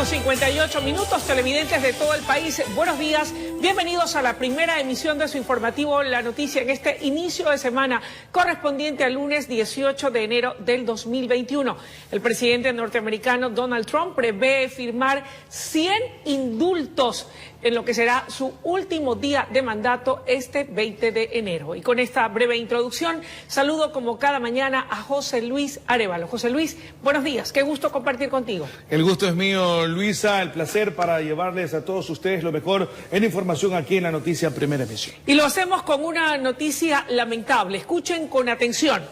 8:58, televidentes de todo el país, buenos días, bienvenidos a la primera emisión de su informativo La Noticia en este inicio de semana correspondiente al lunes 18 de enero del 2021. El presidente norteamericano Donald Trump prevé firmar 100 indultos en lo que será su último día de mandato este 20 de enero. Y con esta breve introducción, saludo como cada mañana a José Luis Arévalo. José Luis, buenos días, qué gusto compartir contigo. El gusto es mío, Luisa, el placer para llevarles a todos ustedes lo mejor en información aquí en La Noticia Primera Emisión. Y lo hacemos con una noticia lamentable, escuchen con atención.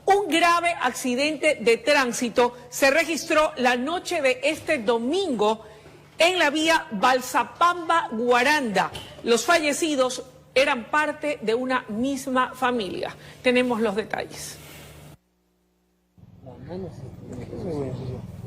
Un grave accidente de tránsito se registró la noche de este domingo en la vía Balsapamba-Guaranda. Los fallecidos eran parte de una misma familia. Tenemos los detalles.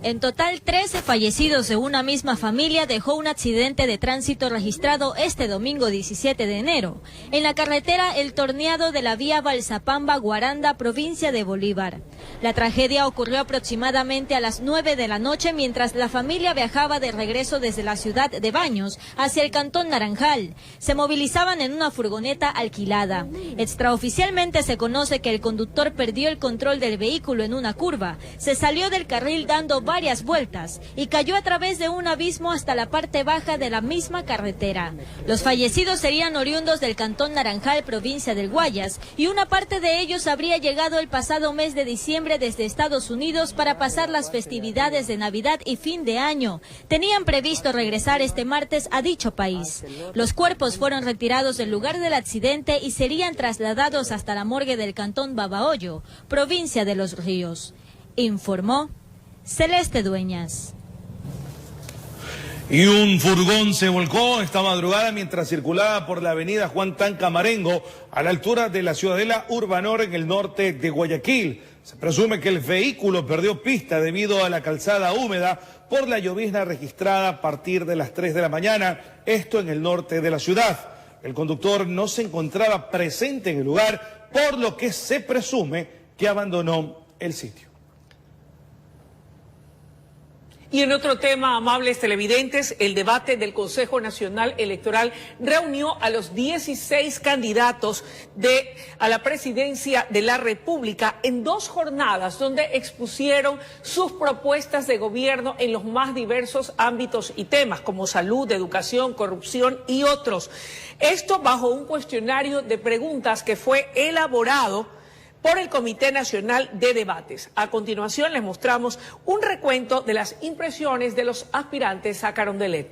En total, 13 fallecidos de una misma familia dejó un accidente de tránsito registrado este domingo 17 de enero en la carretera El Torneado de la vía Balsapamba-Guaranda, provincia de Bolívar. La tragedia ocurrió aproximadamente a las 9 de la noche mientras la familia viajaba de regreso desde la ciudad de Baños hacia el cantón Naranjal. Se movilizaban en una furgoneta alquilada. Extraoficialmente se conoce que el conductor perdió el control del vehículo en una curva, se salió del carril dando varias vueltas y cayó a través de un abismo hasta la parte baja de la misma carretera. Los fallecidos serían oriundos del cantón Naranjal, provincia del Guayas, y una parte de ellos habría llegado el pasado mes de diciembre desde Estados Unidos para pasar las festividades de Navidad y fin de año. Tenían previsto regresar este martes a dicho país. Los cuerpos fueron retirados del lugar del accidente y serían trasladados hasta la morgue del cantón Babahoyo, provincia de Los Ríos. Informó Celeste Dueñas. Y un furgón se volcó esta madrugada mientras circulaba por la avenida Juan Tancamarengo a la altura de la Ciudadela Urbanor en el norte de Guayaquil. Se presume que el vehículo perdió pista debido a la calzada húmeda por la llovizna registrada a partir de las 3 de la mañana, esto en el norte de la ciudad. El conductor no se encontraba presente en el lugar, por lo que se presume que abandonó el sitio. Y en otro tema, amables televidentes, el debate del Consejo Nacional Electoral reunió a los 16 candidatos a la presidencia de la República en 2 jornadas donde expusieron sus propuestas de gobierno en los más diversos ámbitos y temas como salud, educación, corrupción y otros. Esto bajo un cuestionario de preguntas que fue elaborado por el Comité Nacional de Debates. A continuación les mostramos un recuento de las impresiones de los aspirantes a Carondelet.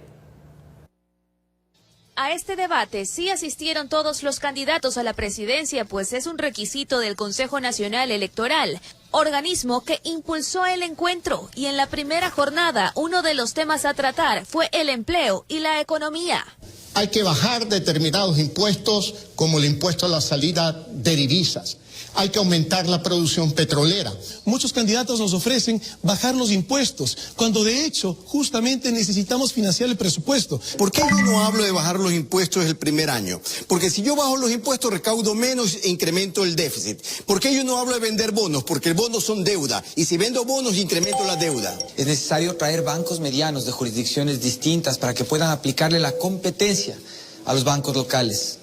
A este debate sí asistieron todos los candidatos a la presidencia, pues es un requisito del Consejo Nacional Electoral, organismo que impulsó el encuentro. Y en la primera jornada, uno de los temas a tratar fue el empleo y la economía. Hay que bajar determinados impuestos, como el impuesto a la salida de divisas. Hay que aumentar la producción petrolera. Muchos candidatos nos ofrecen bajar los impuestos, cuando de hecho justamente necesitamos financiar el presupuesto. ¿Por qué yo no hablo de bajar los impuestos el primer año? Porque si yo bajo los impuestos recaudo menos e incremento el déficit. ¿Por qué yo no hablo de vender bonos? Porque bonos son deuda, y si vendo bonos incremento la deuda. Es necesario traer bancos medianos de jurisdicciones distintas para que puedan aplicarle la competencia a los bancos locales.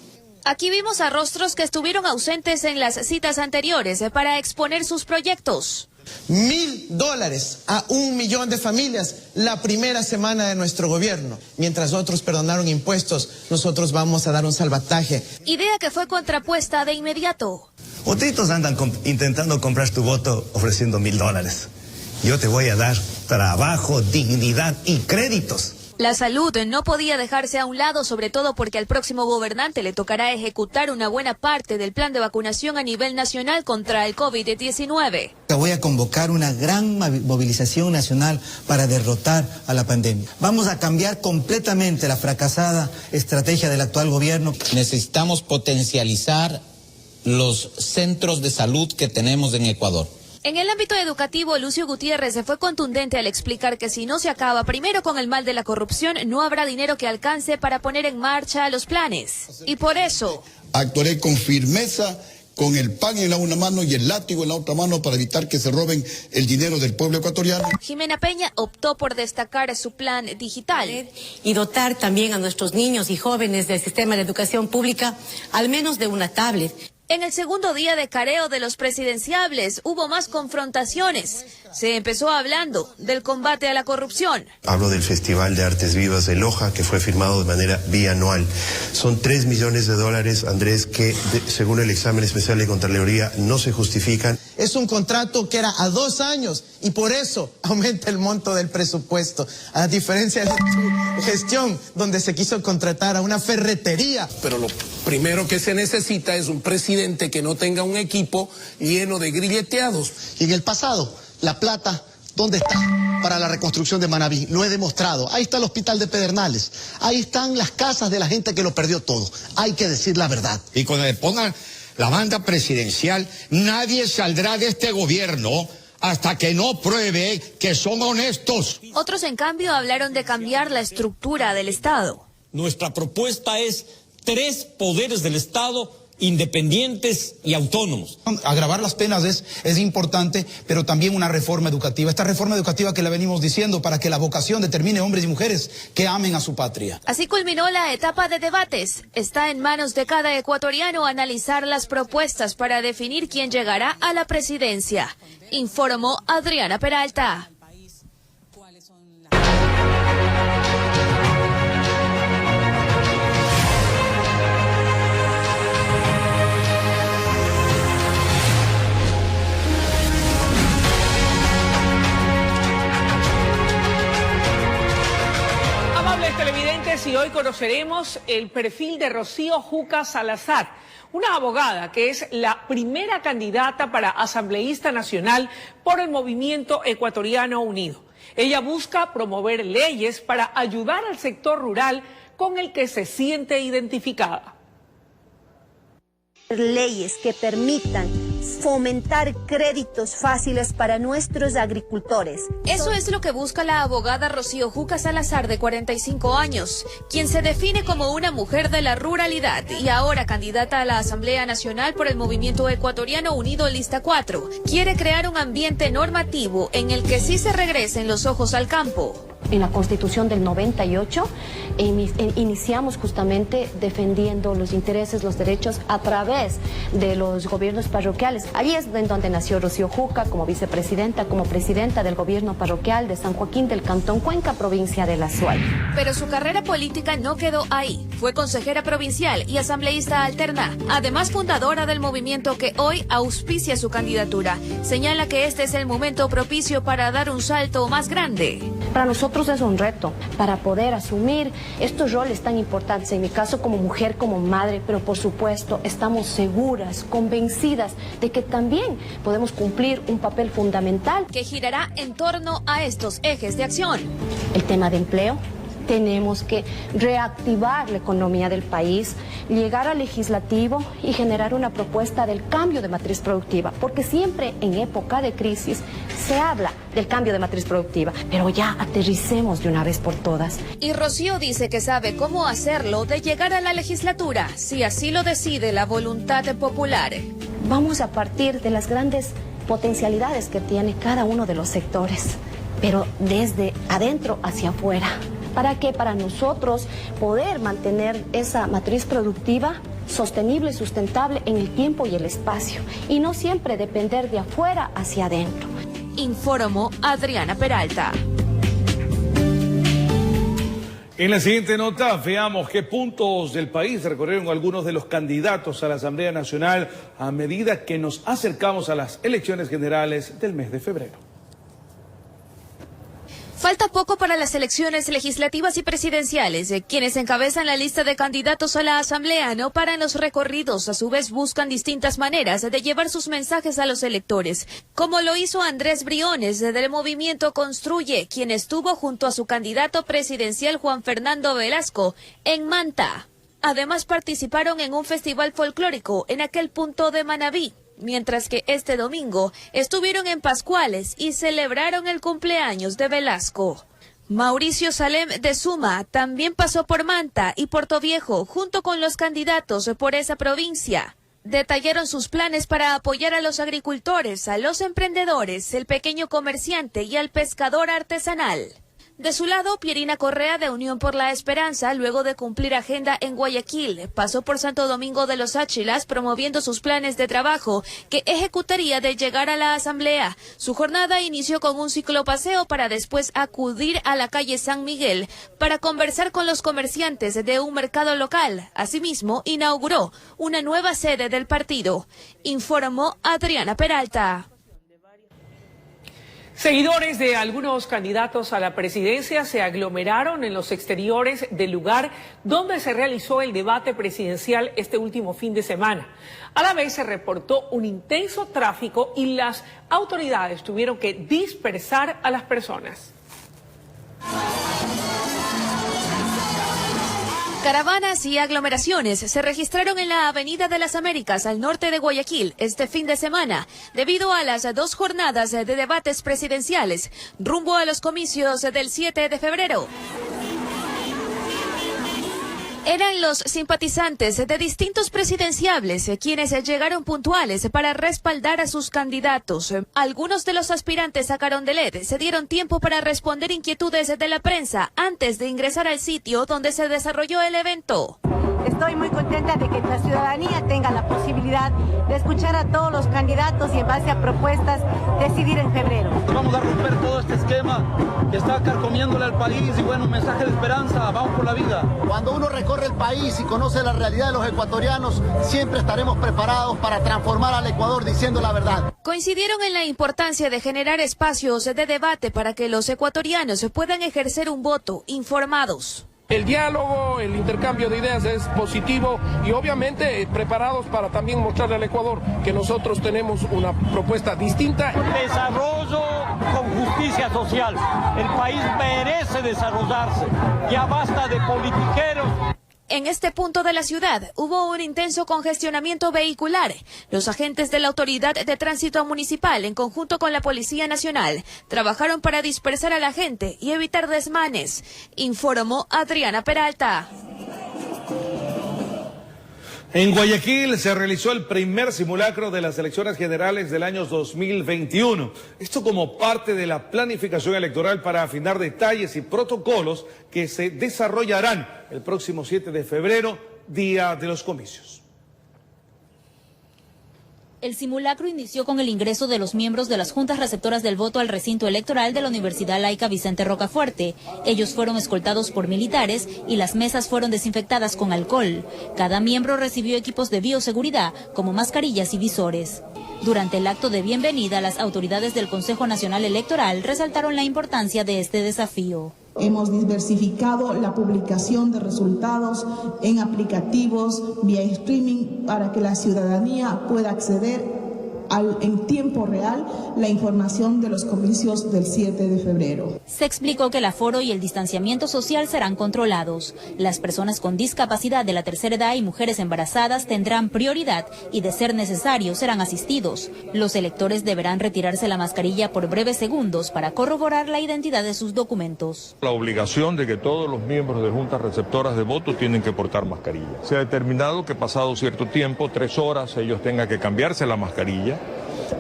Aquí vimos a rostros que estuvieron ausentes en las citas anteriores para exponer sus proyectos. $1.000 a 1 millón de familias la primera semana de nuestro gobierno. Mientras otros perdonaron impuestos, nosotros vamos a dar un salvataje. Idea que fue contrapuesta de inmediato. Otritos andan intentando comprar tu voto ofreciendo $1.000. Yo te voy a dar trabajo, dignidad y créditos. La salud no podía dejarse a un lado, sobre todo porque al próximo gobernante le tocará ejecutar una buena parte del plan de vacunación a nivel nacional contra el COVID-19. Voy a convocar una gran movilización nacional para derrotar a la pandemia. Vamos a cambiar completamente la fracasada estrategia del actual gobierno. Necesitamos potencializar los centros de salud que tenemos en Ecuador. En el ámbito educativo, Lucio Gutiérrez fue contundente al explicar que si no se acaba primero con el mal de la corrupción, no habrá dinero que alcance para poner en marcha los planes. Y por eso actuaré con firmeza con el pan en una mano y el látigo en la otra mano para evitar que se roben el dinero del pueblo ecuatoriano. Jimena Peña optó por destacar su plan digital. Y dotar también a nuestros niños y jóvenes del sistema de educación pública al menos de una tablet. En el segundo día de careo de los presidenciables hubo más confrontaciones. Se empezó hablando del combate a la corrupción. Hablo del Festival de Artes Vivas de Loja, que fue firmado de manera bianual. Son $3 millones, Andrés, que según el examen especial de Contraloría no se justifican. Es un contrato que era a 2 años y por eso aumenta el monto del presupuesto. A diferencia de tu gestión, donde se quiso contratar a una ferretería. Pero lo primero que se necesita es un presidente que no tenga un equipo lleno de grilleteados. Y en el pasado, la plata, ¿dónde está? Para la reconstrucción de Manabí, lo he demostrado. Ahí está el hospital de Pedernales, ahí están las casas de la gente que lo perdió todo. Hay que decir la verdad. Y cuando le pongan la banda presidencial, nadie saldrá de este gobierno hasta que no pruebe que son honestos. Otros, en cambio, hablaron de cambiar la estructura del Estado. Nuestra propuesta es 3 poderes del Estado independientes y autónomos. Agravar las penas es importante, pero también una reforma educativa. Esta reforma educativa que la venimos diciendo para que la vocación determine hombres y mujeres que amen a su patria. Así culminó la etapa de debates. Está en manos de cada ecuatoriano analizar las propuestas para definir quién llegará a la presidencia. Informó Adriana Peralta. Televidentes, y hoy conoceremos el perfil de Rocío Juca Salazar, una abogada que es la primera candidata para asambleísta nacional por el Movimiento Ecuatoriano Unido. Ella busca promover leyes para ayudar al sector rural con el que se siente identificada. Leyes que permitan fomentar créditos fáciles para nuestros agricultores. Eso es lo que busca la abogada Rocío Juca Salazar, de 45 años, quien se define como una mujer de la ruralidad y ahora candidata a la Asamblea Nacional por el Movimiento Ecuatoriano Unido Lista 4. Quiere crear un ambiente normativo en el que sí se regresen los ojos al campo. En la Constitución del 98 iniciamos justamente defendiendo los intereses, los derechos a través de los gobiernos parroquiales. Allí es en donde nació Rocío Juca como vicepresidenta, como presidenta del gobierno parroquial de San Joaquín del Cantón Cuenca, provincia de La Suay. Pero su carrera política no quedó ahí. Fue consejera provincial y asambleísta alterna, además fundadora del movimiento que hoy auspicia su candidatura. Señala que este es el momento propicio para dar un salto más grande. Para nosotros es un reto para poder asumir estos roles tan importantes, en mi caso como mujer, como madre, pero por supuesto estamos seguras, convencidas de que también podemos cumplir un papel fundamental que girará en torno a estos ejes de acción. El tema de empleo. Tenemos que reactivar la economía del país, llegar al legislativo y generar una propuesta del cambio de matriz productiva, porque siempre en época de crisis se habla del cambio de matriz productiva, pero ya aterricemos de una vez por todas. Y Rocío dice que sabe cómo hacerlo de llegar a la legislatura, si así lo decide la voluntad popular. Vamos a partir de las grandes potencialidades que tiene cada uno de los sectores, pero desde adentro hacia afuera. ¿Para qué? Para nosotros poder mantener esa matriz productiva sostenible y sustentable en el tiempo y el espacio, y no siempre depender de afuera hacia adentro. Informó Adriana Peralta. En la siguiente nota, veamos qué puntos del país recorrieron algunos de los candidatos a la Asamblea Nacional a medida que nos acercamos a las elecciones generales del mes de febrero. Falta poco para las elecciones legislativas y presidenciales. Quienes encabezan la lista de candidatos a la Asamblea no paran los recorridos. A su vez buscan distintas maneras de llevar sus mensajes a los electores, como lo hizo Andrés Briones del Movimiento Construye, quien estuvo junto a su candidato presidencial Juan Fernando Velasco en Manta. Además participaron en un festival folclórico en aquel punto de Manabí. Mientras que este domingo estuvieron en Pascuales y celebraron el cumpleaños de Velasco. Mauricio Salem de Suma también pasó por Manta y Portoviejo junto con los candidatos por esa provincia. Detallaron sus planes para apoyar a los agricultores, a los emprendedores, el pequeño comerciante y al pescador artesanal. De su lado, Pierina Correa, de Unión por la Esperanza, luego de cumplir agenda en Guayaquil, pasó por Santo Domingo de los Áchilas promoviendo sus planes de trabajo que ejecutaría de llegar a la asamblea. Su jornada inició con un ciclopaseo para después acudir a la calle San Miguel para conversar con los comerciantes de un mercado local. Asimismo, inauguró una nueva sede del partido, informó Adriana Peralta. Seguidores de algunos candidatos a la presidencia se aglomeraron en los exteriores del lugar donde se realizó el debate presidencial este último fin de semana. A la vez se reportó un intenso tráfico y las autoridades tuvieron que dispersar a las personas. Caravanas y aglomeraciones se registraron en la Avenida de las Américas, al norte de Guayaquil, este fin de semana, debido a las 2 jornadas de debates presidenciales, rumbo a los comicios del 7 de febrero. Eran los simpatizantes de distintos presidenciables quienes llegaron puntuales para respaldar a sus candidatos. Algunos de los aspirantes a Carondelet se dieron tiempo para responder inquietudes de la prensa antes de ingresar al sitio donde se desarrolló el evento. Estoy muy contenta de que la ciudadanía tenga la posibilidad de escuchar a todos los candidatos y en base a propuestas decidir en febrero. Vamos a romper todo este esquema que está carcomiéndole al país y bueno, un mensaje de esperanza, vamos por la vida. Cuando uno recorre el país y conoce la realidad de los ecuatorianos, siempre estaremos preparados para transformar al Ecuador diciendo la verdad. Coincidieron en la importancia de generar espacios de debate para que los ecuatorianos puedan ejercer un voto informados. El diálogo, el intercambio de ideas es positivo y obviamente preparados para también mostrarle al Ecuador que nosotros tenemos una propuesta distinta. Desarrollo con justicia social. El país merece desarrollarse. Ya basta de politiqueros. En este punto de la ciudad hubo un intenso congestionamiento vehicular. Los agentes de la Autoridad de Tránsito Municipal, en conjunto con la Policía Nacional, trabajaron para dispersar a la gente y evitar desmanes, informó Adriana Peralta. En Guayaquil se realizó el primer simulacro de las elecciones generales del año 2021. Esto como parte de la planificación electoral para afinar detalles y protocolos que se desarrollarán el próximo 7 de febrero, día de los comicios. El simulacro inició con el ingreso de los miembros de las juntas receptoras del voto al recinto electoral de la Universidad Laica Vicente Rocafuerte. Ellos fueron escoltados por militares y las mesas fueron desinfectadas con alcohol. Cada miembro recibió equipos de bioseguridad, como mascarillas y visores. Durante el acto de bienvenida, las autoridades del Consejo Nacional Electoral resaltaron la importancia de este desafío. Hemos diversificado la publicación de resultados en aplicativos vía streaming para que la ciudadanía pueda acceder en tiempo real la información de los comicios del 7 de febrero. Se explicó que el aforo y el distanciamiento social serán controlados. Las personas con discapacidad de la tercera edad y mujeres embarazadas tendrán prioridad y, de ser necesario, serán asistidos. Los electores deberán retirarse la mascarilla por breves segundos para corroborar la identidad de sus documentos. La obligación de que todos los miembros de juntas receptoras de voto tienen que portar mascarilla. Se ha determinado que pasado cierto tiempo, 3 horas, ellos tengan que cambiarse la mascarilla.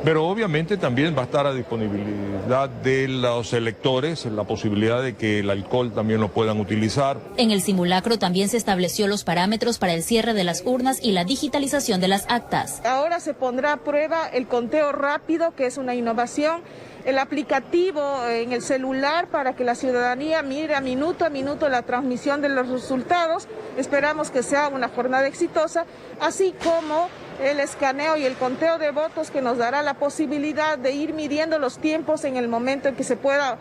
Pero obviamente también va a estar a disponibilidad de los electores la posibilidad de que el alcohol también lo puedan utilizar. En el simulacro también se estableció los parámetros para el cierre de las urnas y la digitalización de las actas. Ahora se pondrá a prueba el conteo rápido, que es una innovación, el aplicativo en el celular para que la ciudadanía mire a minuto la transmisión de los resultados. Esperamos que sea una jornada exitosa, así como el escaneo y el conteo de votos que nos dará la posibilidad de ir midiendo los tiempos en el momento en que se pueda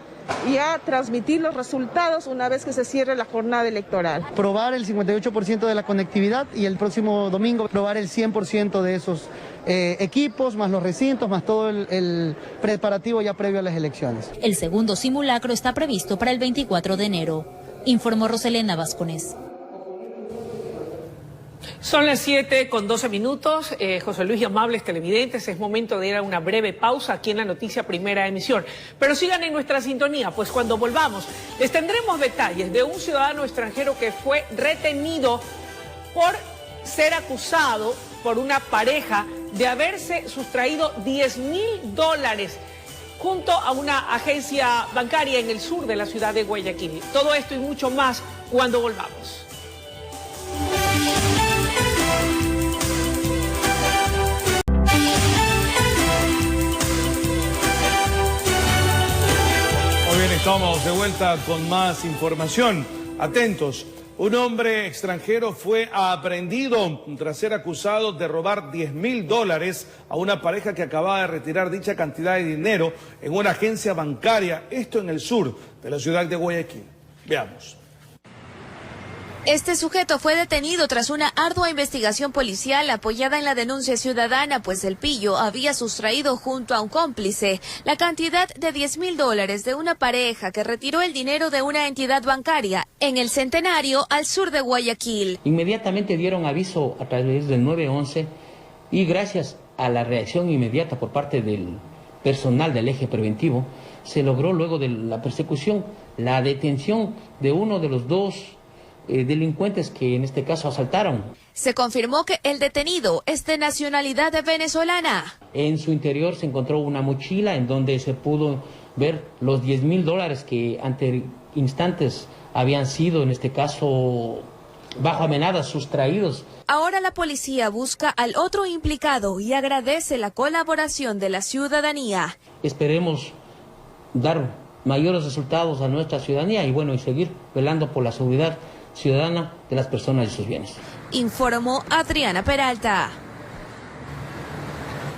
ya transmitir los resultados una vez que se cierre la jornada electoral. Probar el 58% de la conectividad y el próximo domingo probar el 100% de esos equipos, más los recintos, más todo el preparativo ya previo a las elecciones. El segundo simulacro está previsto para el 24 de enero, informó Roselena Vázquez. Son las 7:12. José Luis y amables televidentes, es momento de ir a una breve pausa aquí en la Noticia Primera Emisión. Pero sigan en nuestra sintonía, pues cuando volvamos les tendremos detalles de un ciudadano extranjero que fue retenido por ser acusado por una pareja de haberse sustraído $10.000 junto a una agencia bancaria en el sur de la ciudad de Guayaquil. Todo esto y mucho más cuando volvamos. Muy bien, estamos de vuelta con más información. Atentos. Un hombre extranjero fue aprehendido tras ser acusado de robar $10.000 a una pareja que acababa de retirar dicha cantidad de dinero en una agencia bancaria, esto en el sur de la ciudad de Guayaquil. Veamos. Este sujeto fue detenido tras una ardua investigación policial apoyada en la denuncia ciudadana, pues el pillo había sustraído junto a un cómplice la cantidad de $10.000 de una pareja que retiró el dinero de una entidad bancaria en el Centenario, al sur de Guayaquil. Inmediatamente dieron aviso a través del 911 y gracias a la reacción inmediata por parte del personal del eje preventivo, se logró luego de la persecución la detención de uno de los dos delincuentes que en este caso asaltaron. Se confirmó que el detenido es de nacionalidad venezolana. En su interior se encontró una mochila en donde se pudo ver los $10.000 que ante instantes habían sido, en este caso, bajo amenazas sustraídos. Ahora la policía busca al otro implicado y agradece la colaboración de la ciudadanía. Esperemos dar mayores resultados a nuestra ciudadanía y seguir velando por la seguridad ciudadana de las personas y sus bienes. Informó Adriana Peralta.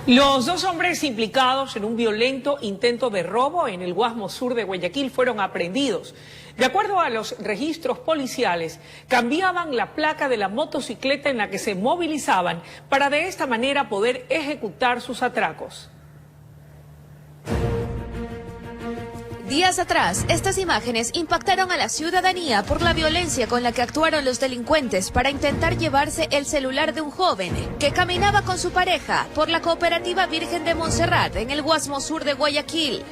Los dos hombres implicados en un violento intento de robo en el Guasmo Sur de Guayaquil fueron aprehendidos. De acuerdo a los registros policiales, cambiaban la placa de la motocicleta en la que se movilizaban para de esta manera poder ejecutar sus atracos. Días atrás, estas imágenes impactaron a la ciudadanía por la violencia con la que actuaron los delincuentes para intentar llevarse el celular de un joven que caminaba con su pareja por la Cooperativa Virgen de Montserrat en el Guasmo Sur de Guayaquil.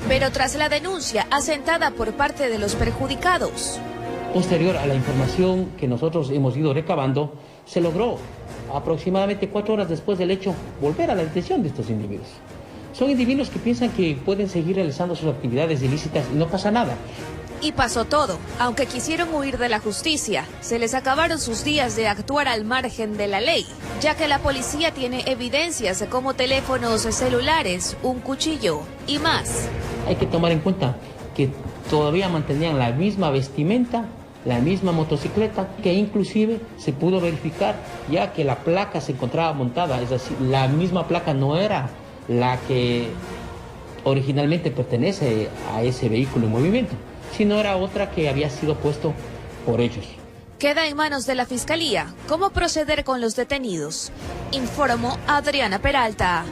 Pero tras la denuncia asentada por parte de los perjudicados. Posterior a la información que nosotros hemos ido recabando, se logró aproximadamente 4 horas después del hecho volver a la detención de estos individuos. Son individuos que piensan que pueden seguir realizando sus actividades ilícitas y no pasa nada. Y pasó todo. Aunque quisieron huir de la justicia, se les acabaron sus días de actuar al margen de la ley, ya que la policía tiene evidencias como teléfonos celulares, un cuchillo y más. Hay que tomar en cuenta que todavía mantenían la misma vestimenta, la misma motocicleta, que inclusive se pudo verificar ya que la placa se encontraba montada, es decir, la misma placa no era la que originalmente pertenece a ese vehículo en movimiento, sino era otra que había sido puesto por ellos. Queda en manos de la Fiscalía cómo proceder con los detenidos, informó Adriana Peralta.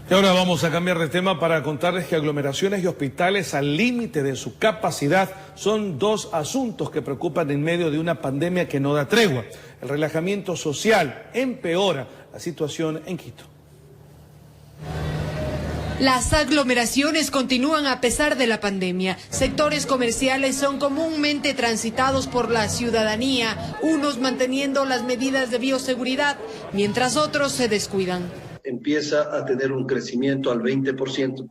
Y ahora vamos a cambiar de tema para contarles que aglomeraciones y hospitales al límite de su capacidad son dos asuntos que preocupan en medio de una pandemia que no da tregua. El relajamiento social empeora la situación en Quito. Las aglomeraciones continúan a pesar de la pandemia. Sectores comerciales son comúnmente transitados por la ciudadanía, unos manteniendo las medidas de bioseguridad, mientras otros se descuidan. Empieza a tener un crecimiento al 20%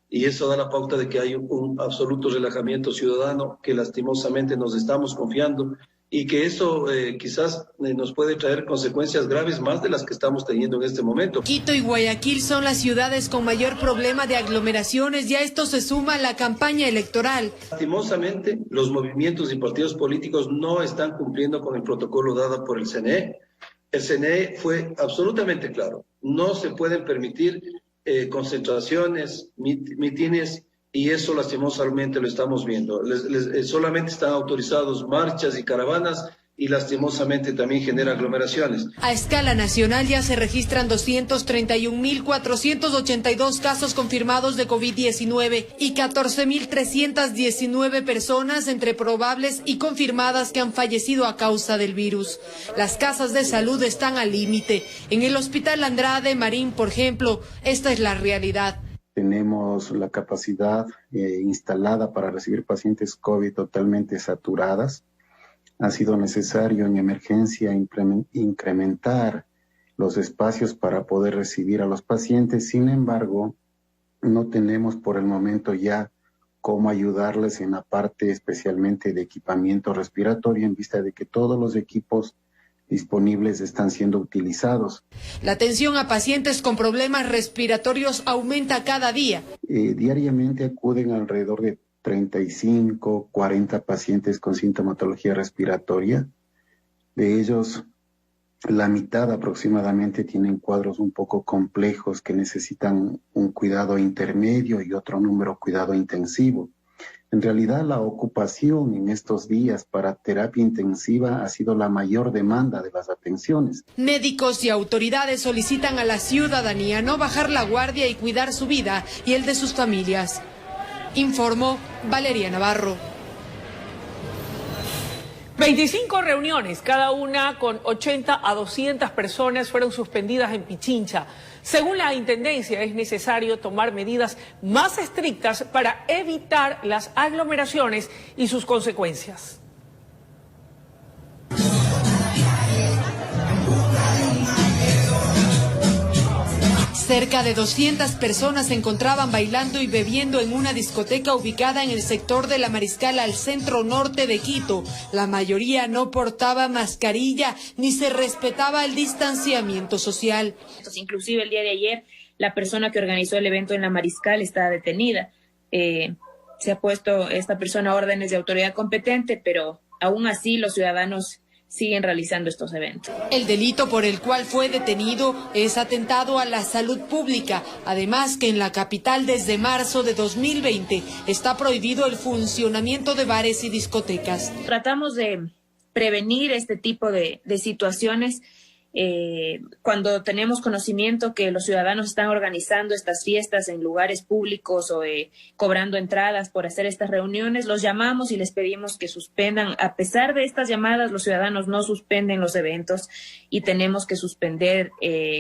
y eso da la pauta de que hay un absoluto relajamiento ciudadano que lastimosamente nos estamos confiando y que eso quizás nos puede traer consecuencias graves más de las que estamos teniendo en este momento. Quito y Guayaquil son las ciudades con mayor problema de aglomeraciones y a esto se suma la campaña electoral. Lastimosamente, los movimientos y partidos políticos no están cumpliendo con el protocolo dado por el CNE. El CNE fue absolutamente claro. No se pueden permitir concentraciones, mítines, y eso lastimosamente lo estamos viendo. Solamente están autorizados marchas y caravanas y lastimosamente también genera aglomeraciones. A escala nacional ya se registran 231.482 casos confirmados de COVID-19 y 14.319 personas entre probables y confirmadas que han fallecido a causa del virus. Las casas de salud están al límite. En el Hospital Andrade Marín, por ejemplo, esta es la realidad. Tenemos la capacidad instalada para recibir pacientes COVID totalmente saturadas. ha sido necesario en emergencia incrementar los espacios para poder recibir a los pacientes. Sin embargo, no tenemos por el momento ya cómo ayudarles en la parte especialmente de equipamiento respiratorio, en vista de que todos los equipos disponibles están siendo utilizados. La atención a pacientes con problemas respiratorios aumenta cada día. Diariamente acuden alrededor de 35, 40 pacientes con sintomatología respiratoria. De ellos, la mitad aproximadamente tienen cuadros un poco complejos que necesitan un cuidado intermedio y otro número cuidado intensivo. En realidad, la ocupación en estos días para terapia intensiva ha sido la mayor demanda de las atenciones. Médicos y autoridades solicitan a la ciudadanía no bajar la guardia y cuidar su vida y el de sus familias. Informó Valeria Navarro. 25 reuniones, cada una con 80 a 200 personas, fueron suspendidas en Pichincha. Según la Intendencia, es necesario tomar medidas más estrictas para evitar las aglomeraciones y sus consecuencias. Cerca de 200 personas se encontraban bailando y bebiendo en una discoteca ubicada en el sector de la Mariscal al centro norte de Quito. La mayoría no portaba mascarilla ni se respetaba el distanciamiento social. Inclusive el día de ayer, la persona que organizó el evento en la Mariscal está detenida. Se ha puesto esta persona a órdenes de autoridad competente, pero aún así los ciudadanos siguen realizando estos eventos. El delito por el cual fue detenido es atentado a la salud pública. Además que en la capital desde marzo de 2020 está prohibido el funcionamiento de bares y discotecas. Tratamos de prevenir este tipo de situaciones cuando tenemos conocimiento que los ciudadanos están organizando estas fiestas en lugares públicos o cobrando entradas por hacer estas reuniones. Los llamamos y les pedimos que suspendan. A pesar de estas llamadas, los ciudadanos no suspenden los eventos y tenemos que suspender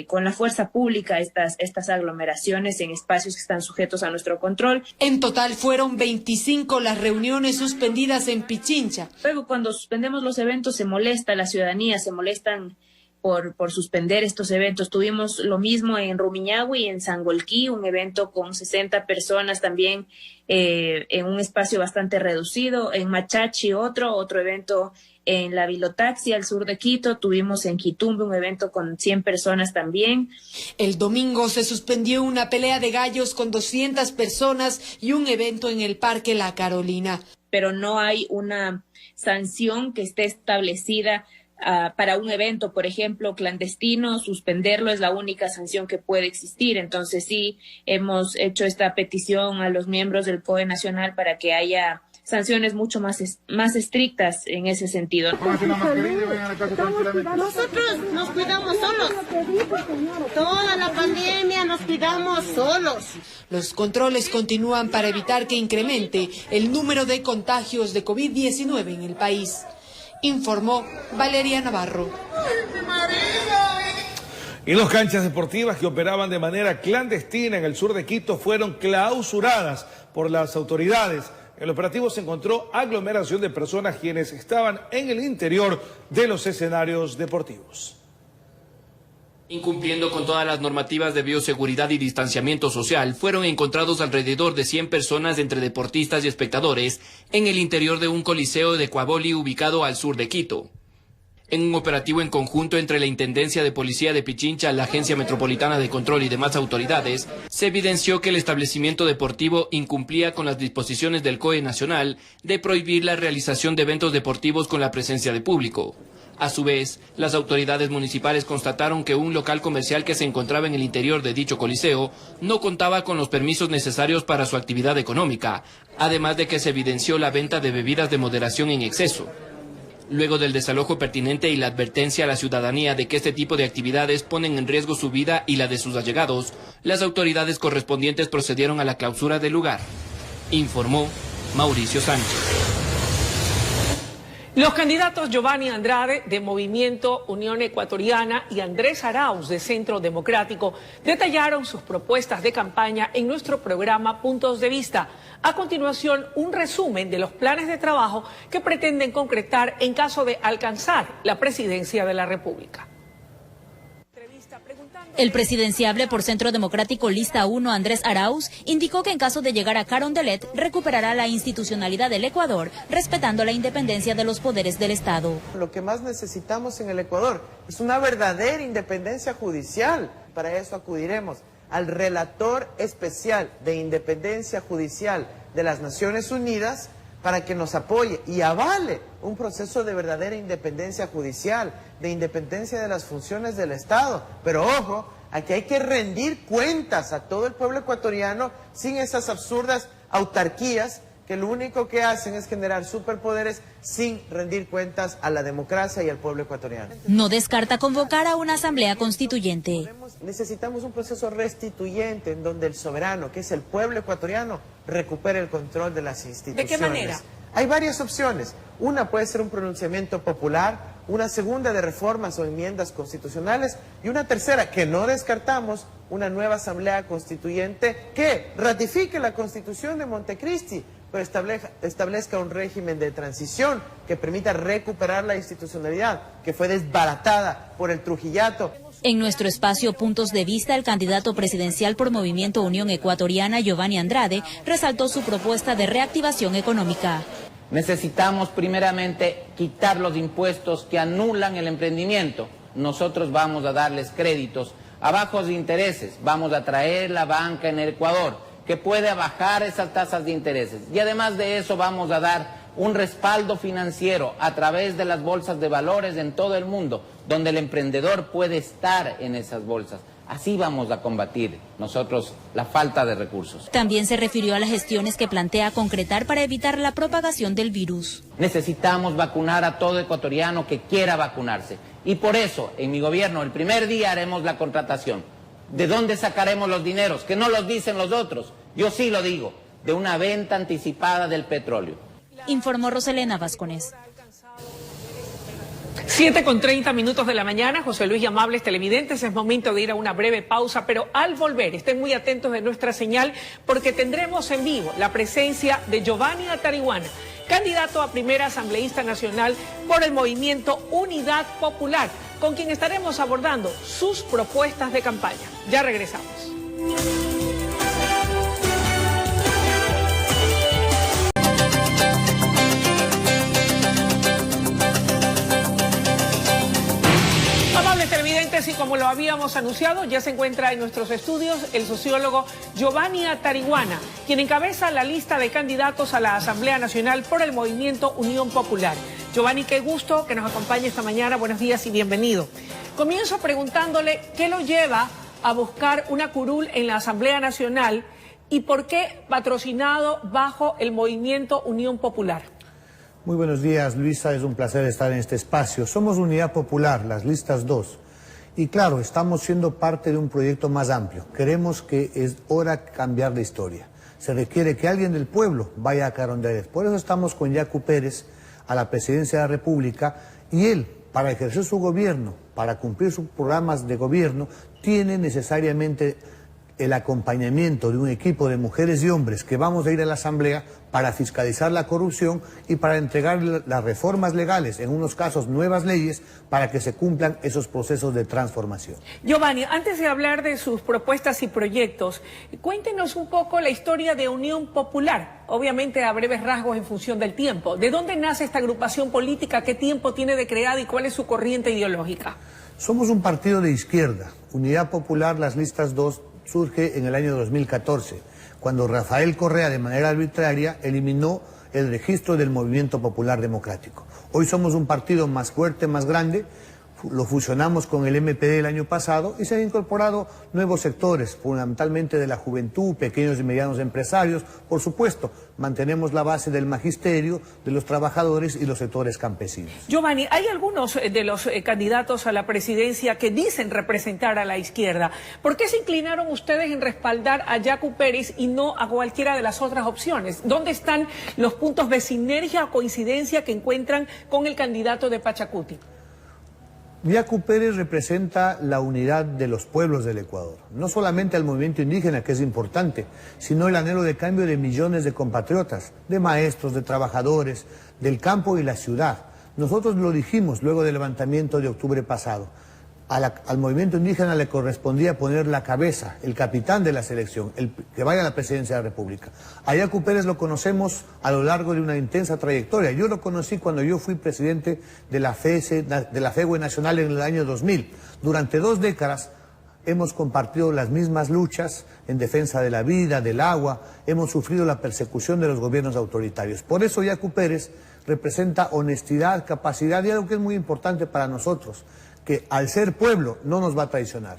con la fuerza pública estas aglomeraciones en espacios que están sujetos a nuestro control. En total fueron 25 las reuniones suspendidas en Pichincha. Luego, cuando suspendemos los eventos, se molesta la ciudadanía, se molestan por suspender estos eventos. Tuvimos lo mismo en Rumiñahui y en Sangolquí, un evento con 60 personas también en un espacio bastante reducido. En Machachi otro evento en la Bilotaxi al sur de Quito. Tuvimos en Quitumbe un evento con 100 personas también. El domingo se suspendió una pelea de gallos con 200 personas y un evento en el Parque La Carolina. Pero no hay una sanción que esté establecida para un evento, por ejemplo, clandestino. Suspenderlo es la única sanción que puede existir. Entonces sí, hemos hecho esta petición a los miembros del COE Nacional para que haya sanciones mucho más estrictas en ese sentido. Nosotros nos cuidamos solos. Toda la pandemia nos cuidamos solos. Los controles continúan para evitar que incremente el número de contagios de COVID-19 en el país. Informó Valeria Navarro. Y las canchas deportivas que operaban de manera clandestina en el sur de Quito fueron clausuradas por las autoridades. En el operativo se encontró aglomeración de personas quienes estaban en el interior de los escenarios deportivos. Incumpliendo con todas las normativas de bioseguridad y distanciamiento social, fueron encontrados alrededor de 100 personas entre deportistas y espectadores en el interior de un coliseo de Coaboli ubicado al sur de Quito. En un operativo en conjunto entre la Intendencia de Policía de Pichincha, la Agencia Metropolitana de Control y demás autoridades, se evidenció que el establecimiento deportivo incumplía con las disposiciones del COE Nacional de prohibir la realización de eventos deportivos con la presencia de público. A su vez, las autoridades municipales constataron que un local comercial que se encontraba en el interior de dicho coliseo no contaba con los permisos necesarios para su actividad económica, además de que se evidenció la venta de bebidas de moderación en exceso. Luego del desalojo pertinente y la advertencia a la ciudadanía de que este tipo de actividades ponen en riesgo su vida y la de sus allegados, las autoridades correspondientes procedieron a la clausura del lugar. Informó Mauricio Sánchez. Los candidatos Giovanni Andrade de Movimiento Unión Ecuatoriana y Andrés Arauz de Centro Democrático detallaron sus propuestas de campaña en nuestro programa Puntos de Vista. A continuación, un resumen de los planes de trabajo que pretenden concretar en caso de alcanzar la presidencia de la República. El presidenciable por Centro Democrático Lista 1, Andrés Arauz, indicó que en caso de llegar a Carondelet, recuperará la institucionalidad del Ecuador, respetando la independencia de los poderes del Estado. Lo que más necesitamos en el Ecuador es una verdadera independencia judicial. Para eso acudiremos al relator especial de independencia judicial de las Naciones Unidas para que nos apoye y avale un proceso de verdadera independencia judicial, de independencia de las funciones del Estado. Pero ojo, aquí hay que rendir cuentas a todo el pueblo ecuatoriano sin esas absurdas autarquías que lo único que hacen es generar superpoderes sin rendir cuentas a la democracia y al pueblo ecuatoriano. No descarta convocar a una asamblea constituyente. Necesitamos un proceso restituyente en donde el soberano, que es el pueblo ecuatoriano, recupere el control de las instituciones. ¿De qué manera? Hay varias opciones. Una puede ser un pronunciamiento popular, una segunda de reformas o enmiendas constitucionales y una tercera, que no descartamos, una nueva asamblea constituyente que ratifique la Constitución de Montecristi, pero establezca un régimen de transición que permita recuperar la institucionalidad que fue desbaratada por el trujillato. En nuestro espacio Puntos de Vista, el candidato presidencial por Movimiento Unión Ecuatoriana, Giovanni Andrade, resaltó su propuesta de reactivación económica. Necesitamos primeramente quitar los impuestos que anulan el emprendimiento. Nosotros vamos a darles créditos a bajos intereses, vamos a traer la banca en el Ecuador, que puede bajar esas tasas de intereses. Y además de eso vamos a dar un respaldo financiero a través de las bolsas de valores en todo el mundo, donde el emprendedor puede estar en esas bolsas. Así vamos a combatir nosotros la falta de recursos. También se refirió a las gestiones que plantea concretar para evitar la propagación del virus. Necesitamos vacunar a todo ecuatoriano que quiera vacunarse. Y por eso, en mi gobierno, el primer día haremos la contratación. ¿De dónde sacaremos los dineros? Que no los dicen los otros. Yo sí lo digo, de una venta anticipada del petróleo. Informó Roselena Vascones. 7:30 de la mañana, José Luis y amables televidentes, es momento de ir a una breve pausa, pero al volver estén muy atentos de nuestra señal porque tendremos en vivo la presencia de Giovanni Atariwana, candidato a primera asambleísta nacional por el movimiento Unidad Popular, con quien estaremos abordando sus propuestas de campaña. Ya regresamos. Televidentes, y como lo habíamos anunciado, ya se encuentra en nuestros estudios el sociólogo Giovanni Atariwana, quien encabeza la lista de candidatos a la Asamblea Nacional por el Movimiento Unión Popular. Giovanni, qué gusto que nos acompañe esta mañana. Buenos días y bienvenido. Comienzo preguntándole qué lo lleva a buscar una curul en la Asamblea Nacional y por qué patrocinado bajo el Movimiento Unión Popular. Muy buenos días, Luisa, es un placer estar en este espacio. Somos Unidad Popular, las listas 2. Y claro, estamos siendo parte de un proyecto más amplio. Queremos que es hora de cambiar la historia. Se requiere que alguien del pueblo vaya a Carondelet. Por eso estamos con Yacu Pérez a la presidencia de la República y él, para ejercer su gobierno, para cumplir sus programas de gobierno, tiene necesariamente el acompañamiento de un equipo de mujeres y hombres que vamos a ir a la Asamblea para fiscalizar la corrupción y para entregar las reformas legales, en unos casos nuevas leyes, para que se cumplan esos procesos de transformación. Giovanni, antes de hablar de sus propuestas y proyectos, cuéntenos un poco la historia de Unión Popular, obviamente a breves rasgos en función del tiempo. ¿De dónde nace esta agrupación política? ¿Qué tiempo tiene de creada y cuál es su corriente ideológica? Somos un partido de izquierda. Unidad Popular, las listas 2, surge en el año 2014, cuando Rafael Correa, de manera arbitraria, eliminó el registro del Movimiento Popular Democrático. Hoy somos un partido más fuerte, más grande, lo fusionamos con el MPD el año pasado y se han incorporado nuevos sectores, fundamentalmente de la juventud, pequeños y medianos empresarios. Por supuesto, mantenemos la base del magisterio, de los trabajadores y los sectores campesinos. Giovanni, hay algunos de los candidatos a la presidencia que dicen representar a la izquierda. ¿Por qué se inclinaron ustedes en respaldar a Yacu Pérez y no a cualquiera de las otras opciones? ¿Dónde están los puntos de sinergia o coincidencia que encuentran con el candidato de Pachacuti? Yacu Pérez representa la unidad de los pueblos del Ecuador, no solamente al movimiento indígena, que es importante, sino el anhelo de cambio de millones de compatriotas, de maestros, de trabajadores, del campo y la ciudad. Nosotros lo dijimos luego del levantamiento de octubre pasado. Al movimiento indígena le correspondía poner la cabeza, el capitán de la selección, el que vaya a la presidencia de la República. A Yacu Pérez lo conocemos a lo largo de una intensa trayectoria. Yo lo conocí cuando yo fui presidente de la FEGUE Nacional en el año 2000. Durante 2 décadas hemos compartido las mismas luchas en defensa de la vida, del agua, hemos sufrido la persecución de los gobiernos autoritarios. Por eso Yacu Pérez representa honestidad, capacidad y algo que es muy importante para nosotros, que al ser pueblo no nos va a traicionar.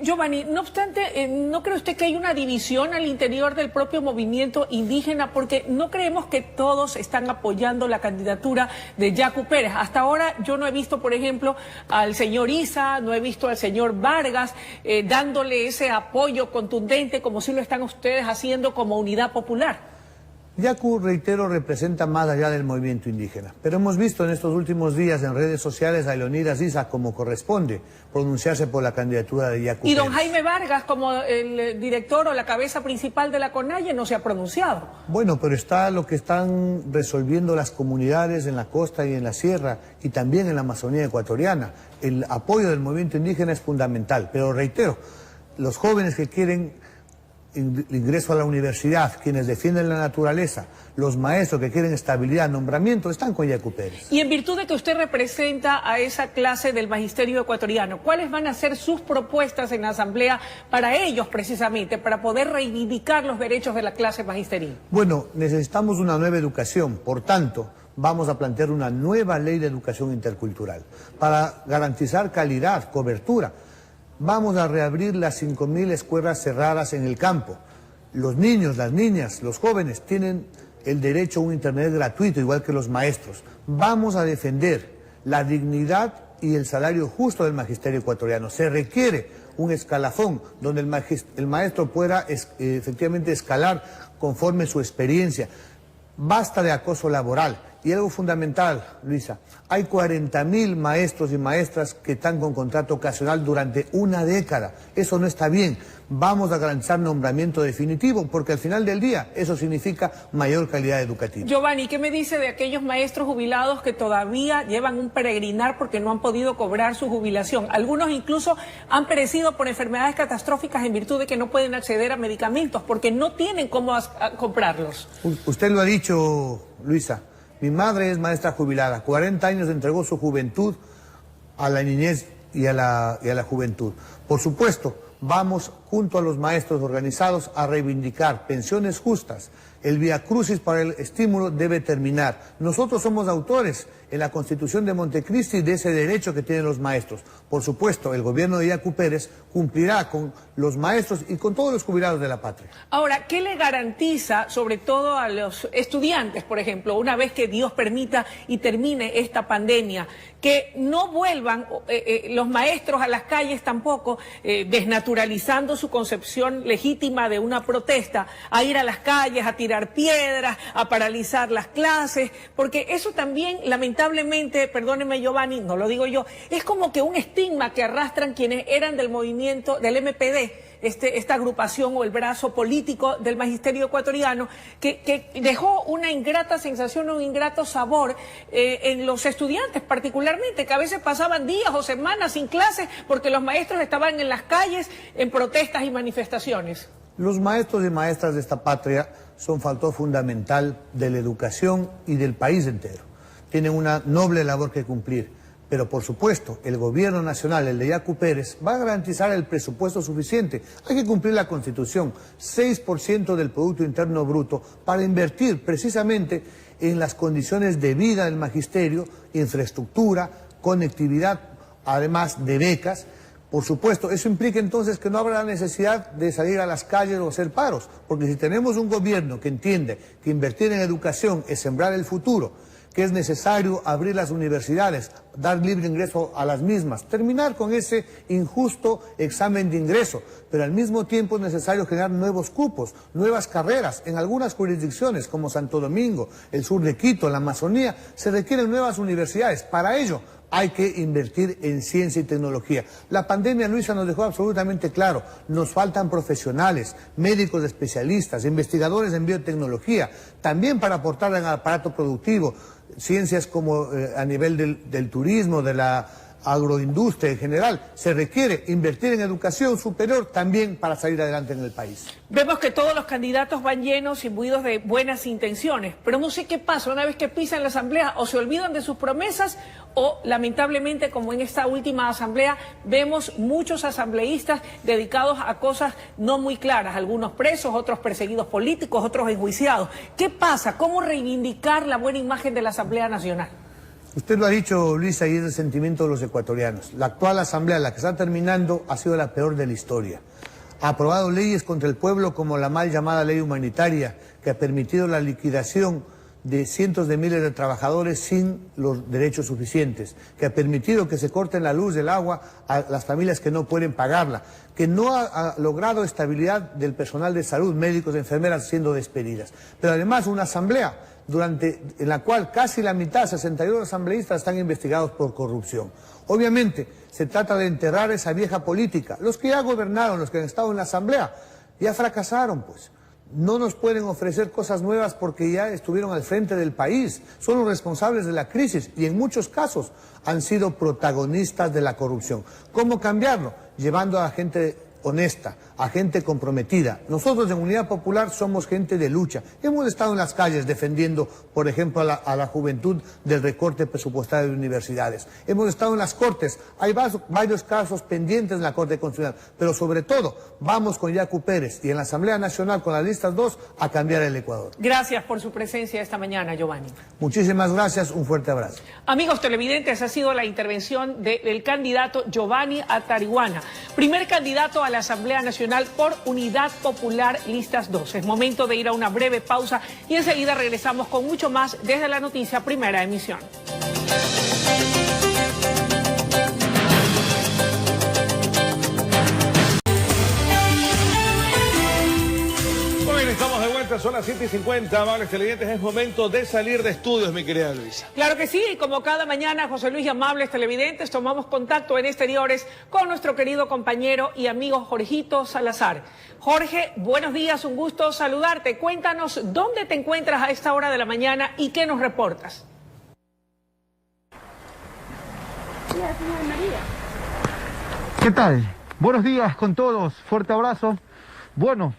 Giovanni, no obstante, ¿no cree usted que hay una división al interior del propio movimiento indígena? Porque no creemos que todos están apoyando la candidatura de Yacu Pérez. Hasta ahora yo no he visto, por ejemplo, al señor Isa, no he visto al señor Vargas dándole ese apoyo contundente como si lo están ustedes haciendo como Unidad Popular. Yacu, reitero, representa más allá del movimiento indígena, pero hemos visto en estos últimos días en redes sociales a Leonidas Isa, como corresponde, pronunciarse por la candidatura de Yacu Pérez. Y don Jaime Vargas, como el director o la cabeza principal de la CONAIE, no se ha pronunciado. Bueno, pero está lo que están resolviendo las comunidades en la costa y en la sierra y también en la Amazonía ecuatoriana. El apoyo del movimiento indígena es fundamental, pero reitero, los jóvenes que quieren ingreso a la universidad, quienes defienden la naturaleza, los maestros que quieren estabilidad, nombramiento, están con Yacu Pérez. Y en virtud de que usted representa a esa clase del magisterio ecuatoriano, ¿cuáles van a ser sus propuestas en la asamblea para ellos precisamente, para poder reivindicar los derechos de la clase magisterial? Bueno, necesitamos una nueva educación, por tanto, vamos a plantear una nueva ley de educación intercultural para garantizar calidad, cobertura. Vamos a reabrir las 5.000 escuelas cerradas en el campo. Los niños, las niñas, los jóvenes tienen el derecho a un internet gratuito, igual que los maestros. Vamos a defender la dignidad y el salario justo del magisterio ecuatoriano. Se requiere un escalafón donde el maestro pueda efectivamente escalar conforme su experiencia. Basta de acoso laboral. Y algo fundamental, Luisa, hay 40.000 maestros y maestras que están con contrato ocasional durante una década. Eso no está bien. Vamos a garantizar nombramiento definitivo, porque al final del día eso significa mayor calidad educativa. Giovanni, ¿qué me dice de aquellos maestros jubilados que todavía llevan un peregrinar porque no han podido cobrar su jubilación? Algunos incluso han perecido por enfermedades catastróficas en virtud de que no pueden acceder a medicamentos porque no tienen cómo comprarlos. Usted lo ha dicho, Luisa. Mi madre es maestra jubilada, 40 años entregó su juventud a la niñez y a la juventud. Por supuesto, vamos junto a los maestros organizados a reivindicar pensiones justas. El viacrucis para el estímulo debe terminar. Nosotros somos autores en la Constitución de Montecristi de ese derecho que tienen los maestros. Por supuesto, el gobierno de Yacu Pérez cumplirá con los maestros y con todos los jubilados de la patria. Ahora, ¿qué le garantiza, sobre todo a los estudiantes, por ejemplo, una vez que Dios permita y termine esta pandemia, que no vuelvan los maestros a las calles tampoco, desnaturalizando su concepción legítima de una protesta, a ir a las calles, a tirar piedras, a paralizar las clases, porque eso también, lamentablemente, perdóneme Giovanni, no lo digo yo, es como que un estigma que arrastran quienes eran del movimiento, del MPD, esta agrupación o el brazo político del magisterio ecuatoriano, que dejó una ingrata sensación, un ingrato sabor en los estudiantes particularmente, que a veces pasaban días o semanas sin clases porque los maestros estaban en las calles en protestas y manifestaciones. Los maestros y maestras de esta patria son factor fundamental de la educación y del país entero. Tienen una noble labor que cumplir. Pero, por supuesto, el gobierno nacional, el de Yacu Pérez, va a garantizar el presupuesto suficiente. Hay que cumplir la Constitución, 6% del Producto Interno Bruto, para invertir precisamente en las condiciones de vida del magisterio, infraestructura, conectividad, además de becas. Por supuesto, eso implica entonces que no habrá la necesidad de salir a las calles o hacer paros, porque si tenemos un gobierno que entiende que invertir en educación es sembrar el futuro, que es necesario abrir las universidades, dar libre ingreso a las mismas, terminar con ese injusto examen de ingreso, pero al mismo tiempo es necesario generar nuevos cupos, nuevas carreras. En algunas jurisdicciones como Santo Domingo, el sur de Quito, la Amazonía, se requieren nuevas universidades. Para ello hay que invertir en ciencia y tecnología. La pandemia, Luisa, nos dejó absolutamente claro, nos faltan profesionales, médicos especialistas, investigadores en biotecnología, también para aportar al aparato productivo, ciencias como a nivel del turismo, de la agroindustria en general. Se requiere invertir en educación superior también para salir adelante en el país. Vemos que todos los candidatos van llenos, imbuidos de buenas intenciones, pero no sé qué pasa una vez que pisan la asamblea, o se olvidan de sus promesas, o lamentablemente, como en esta última asamblea, vemos muchos asambleístas dedicados a cosas no muy claras, algunos presos, otros perseguidos políticos, otros enjuiciados. ¿Qué pasa? ¿Cómo reivindicar la buena imagen de la Asamblea Nacional? Usted lo ha dicho, Luisa, y es el sentimiento de los ecuatorianos. La actual asamblea, la que está terminando, ha sido la peor de la historia. Ha aprobado leyes contra el pueblo como la mal llamada ley humanitaria, que ha permitido la liquidación de cientos de miles de trabajadores sin los derechos suficientes, que ha permitido que se corten la luz, el agua a las familias que no pueden pagarla, que no ha logrado estabilidad del personal de salud, médicos, enfermeras siendo despedidas. Pero además una asamblea en la cual casi la mitad, 62 asambleístas, están investigados por corrupción. Obviamente se trata de enterrar esa vieja política. Los que ya gobernaron, los que han estado en la asamblea, ya fracasaron, pues. No nos pueden ofrecer cosas nuevas porque ya estuvieron al frente del país, son los responsables de la crisis y en muchos casos han sido protagonistas de la corrupción. ¿Cómo cambiarlo? Llevando a gente honesta, a gente comprometida. Nosotros en Unidad Popular somos gente de lucha. Hemos estado en las calles defendiendo, por ejemplo, a la juventud del recorte presupuestario de universidades. Hemos estado en las Cortes. Hay varios casos pendientes en la Corte Constitucional. Pero sobre todo, vamos con Yacu Pérez y en la Asamblea Nacional con las listas 2 a cambiar el Ecuador. Gracias por su presencia esta mañana, Giovanni. Muchísimas gracias. Un fuerte abrazo. Amigos televidentes, ha sido la intervención del candidato Giovanni Atariguana, primer candidato a la Asamblea Nacional por Unidad Popular, listas 2. Es momento de ir a una breve pausa y enseguida regresamos con mucho más desde la noticia Primera Emisión. Estamos de vuelta, son las 7:50, amables televidentes, es momento de salir de estudios, mi querida Luisa. Claro que sí, y como cada mañana, José Luis y amables televidentes, tomamos contacto en exteriores con nuestro querido compañero y amigo Jorgito Salazar. Jorge, buenos días, un gusto saludarte. Cuéntanos dónde te encuentras a esta hora de la mañana y qué nos reportas. ¿Qué tal? Buenos días con todos, fuerte abrazo. Bueno,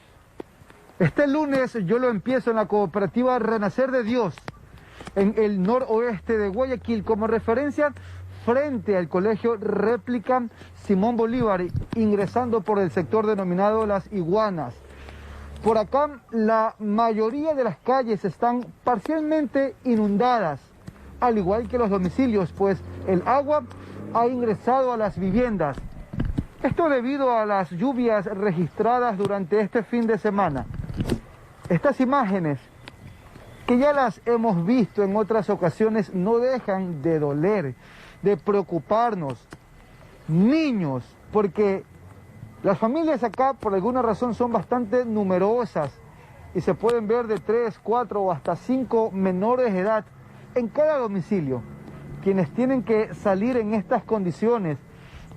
este lunes yo lo empiezo en la cooperativa Renacer de Dios, en el noroeste de Guayaquil, como referencia frente al colegio Réplica Simón Bolívar, ingresando por el sector denominado Las Iguanas. Por acá la mayoría de las calles están parcialmente inundadas, al igual que los domicilios, pues el agua ha ingresado a las viviendas. Esto debido a las lluvias registradas durante este fin de semana. Estas imágenes, que ya las hemos visto en otras ocasiones, no dejan de doler, de preocuparnos. Niños, porque las familias acá por alguna razón son bastante numerosas y se pueden ver de 3, 4 o hasta 5 menores de edad en cada domicilio, quienes tienen que salir en estas condiciones,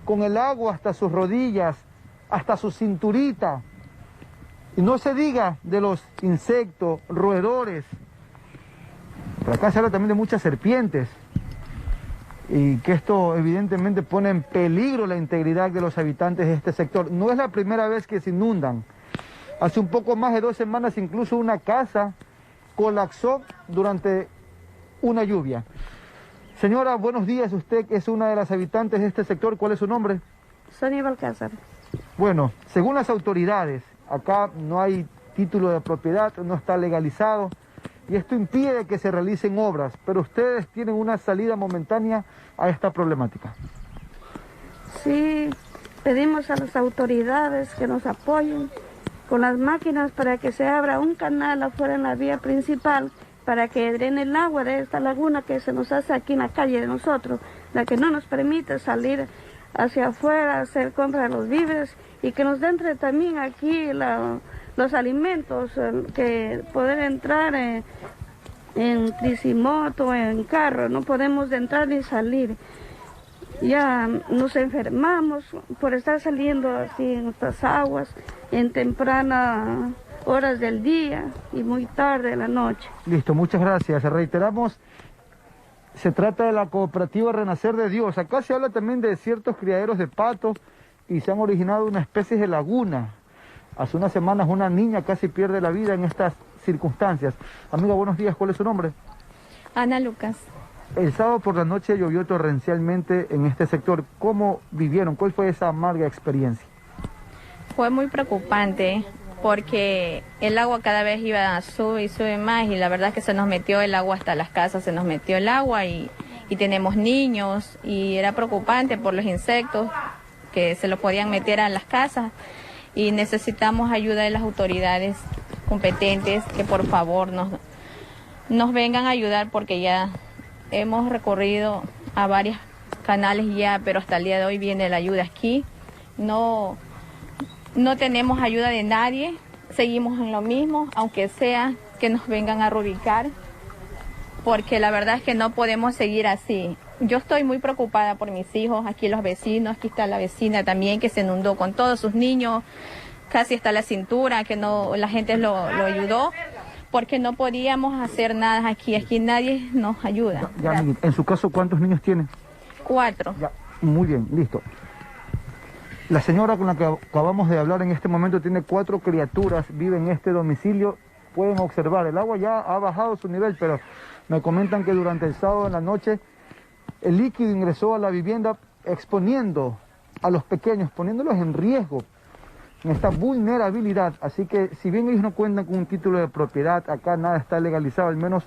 con el agua hasta sus rodillas, hasta su cinturita. Y no se diga de los insectos, roedores. Por acá se habla también de muchas serpientes. Y que esto evidentemente pone en peligro la integridad de los habitantes de este sector. No es la primera vez que se inundan. Hace un poco más de 2 semanas incluso una casa colapsó durante una lluvia. Señora, buenos días. Usted es una de las habitantes de este sector. ¿Cuál es su nombre? Sonia Balcázar. Bueno, según las autoridades, acá no hay título de propiedad, no está legalizado y esto impide que se realicen obras, pero ustedes tienen una salida momentánea a esta problemática. Sí, pedimos a las autoridades que nos apoyen con las máquinas para que se abra un canal afuera en la vía principal para que drene el agua de esta laguna que se nos hace aquí en la calle de nosotros, la que no nos permite salir hacia afuera, hacer compra de los víveres y que nos den también aquí los alimentos, que poder entrar en tricimoto, en carro, no podemos entrar ni salir. Ya nos enfermamos por estar saliendo así en estas aguas en tempranas horas del día y muy tarde de la noche. Listo, muchas gracias. Reiteramos, se trata de la cooperativa Renacer de Dios. Acá se habla también de ciertos criaderos de patos y se han originado una especie de laguna. Hace unas semanas una niña casi pierde la vida en estas circunstancias. Amiga, buenos días, ¿cuál es su nombre? Ana Lucas. El sábado por la noche llovió torrencialmente en este sector. ¿Cómo vivieron? ¿Cuál fue esa amarga experiencia? Fue muy preocupante porque el agua cada vez iba sube y sube más y la verdad es que se nos metió el agua hasta las casas, se nos metió el agua y tenemos niños y era preocupante por los insectos que se los podían meter a las casas y necesitamos ayuda de las autoridades competentes que por favor nos vengan a ayudar porque ya hemos recorrido a varios canales ya, pero hasta el día de hoy viene la ayuda aquí. No tenemos ayuda de nadie, seguimos en lo mismo, aunque sea que nos vengan a reubicar, porque la verdad es que no podemos seguir así. Yo estoy muy preocupada por mis hijos, aquí los vecinos, aquí está la vecina también que se inundó con todos sus niños, casi hasta la cintura, que no la gente lo ayudó. Porque no podíamos hacer nada aquí nadie nos ayuda. Ya, en su caso, ¿cuántos niños tiene? 4. Ya, muy bien, listo. La señora con la que acabamos de hablar en este momento tiene 4 criaturas, vive en este domicilio. Pueden observar, el agua ya ha bajado su nivel, pero me comentan que durante el sábado en la noche el líquido ingresó a la vivienda exponiendo a los pequeños, poniéndolos en riesgo, en esta vulnerabilidad. Así que si bien ellos no cuentan con un título de propiedad, acá nada está legalizado, al menos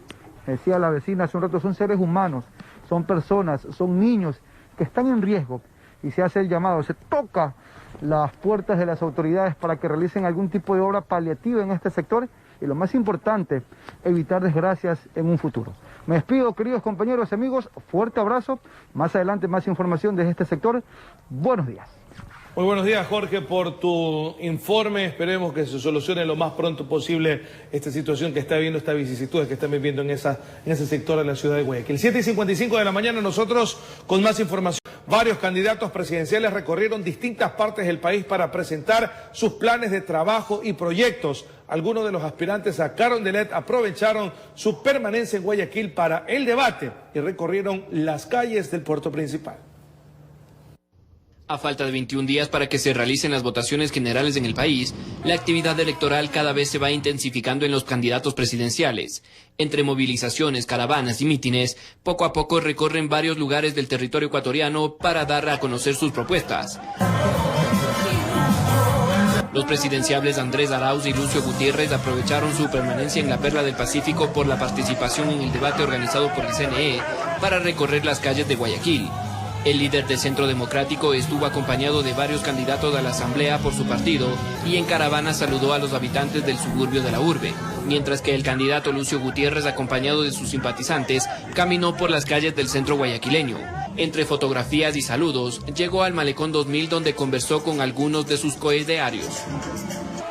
decía la vecina hace un rato, son seres humanos, son personas, son niños que están en riesgo y se hace el llamado, se toca las puertas de las autoridades para que realicen algún tipo de obra paliativa en este sector y lo más importante, evitar desgracias en un futuro. Me despido, queridos compañeros y amigos, fuerte abrazo, más adelante más información de este sector. Buenos días. Muy buenos días, Jorge, por tu informe. Esperemos que se solucione lo más pronto posible esta situación que está viviendo, estas vicisitudes que están viviendo en ese sector de la ciudad de Guayaquil. 7:55 de la mañana, nosotros con más información. Varios candidatos presidenciales recorrieron distintas partes del país para presentar sus planes de trabajo y proyectos. Algunos de los aspirantes a Carondelet aprovecharon su permanencia en Guayaquil para el debate y recorrieron las calles del puerto principal. A falta de 21 días para que se realicen las votaciones generales en el país, la actividad electoral cada vez se va intensificando en los candidatos presidenciales. Entre movilizaciones, caravanas y mítines, poco a poco recorren varios lugares del territorio ecuatoriano para dar a conocer sus propuestas. Los presidenciables Andrés Arauz y Lucio Gutiérrez aprovecharon su permanencia en la Perla del Pacífico por la participación en el debate organizado por el CNE para recorrer las calles de Guayaquil. El líder del Centro Democrático estuvo acompañado de varios candidatos a la Asamblea por su partido y en caravana saludó a los habitantes del suburbio de la urbe, mientras que el candidato Lucio Gutiérrez, acompañado de sus simpatizantes, caminó por las calles del centro guayaquileño. Entre fotografías y saludos, llegó al Malecón 2000 donde conversó con algunos de sus coidearios.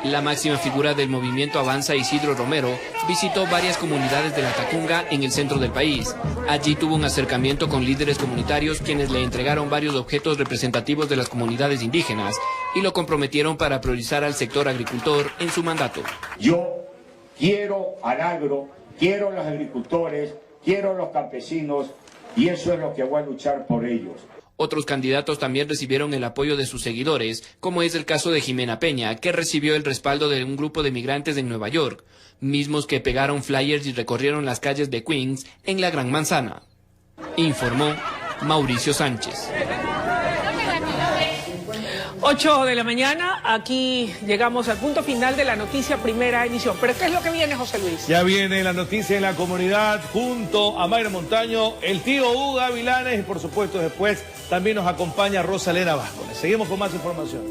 La máxima figura del movimiento Avanza, Isidro Romero, visitó varias comunidades de la Tacunga en el centro del país. Allí tuvo un acercamiento con líderes comunitarios quienes le entregaron varios objetos representativos de las comunidades indígenas y lo comprometieron para priorizar al sector agricultor en su mandato. Yo quiero al agro, quiero a los agricultores, quiero a los campesinos y eso es lo que voy a luchar por ellos. Otros candidatos también recibieron el apoyo de sus seguidores, como es el caso de Jimena Peña, que recibió el respaldo de un grupo de migrantes en Nueva York, mismos que pegaron flyers y recorrieron las calles de Queens en la Gran Manzana. Informó Mauricio Sánchez. 8 de la mañana, aquí llegamos al punto final de la noticia primera emisión. ¿Pero qué es lo que viene, José Luis? Ya viene la noticia en la comunidad junto a Mayra Montaño, el tío Hugo Gavilanes y por supuesto después también nos acompaña Rosalena Vázquez. Seguimos con más información.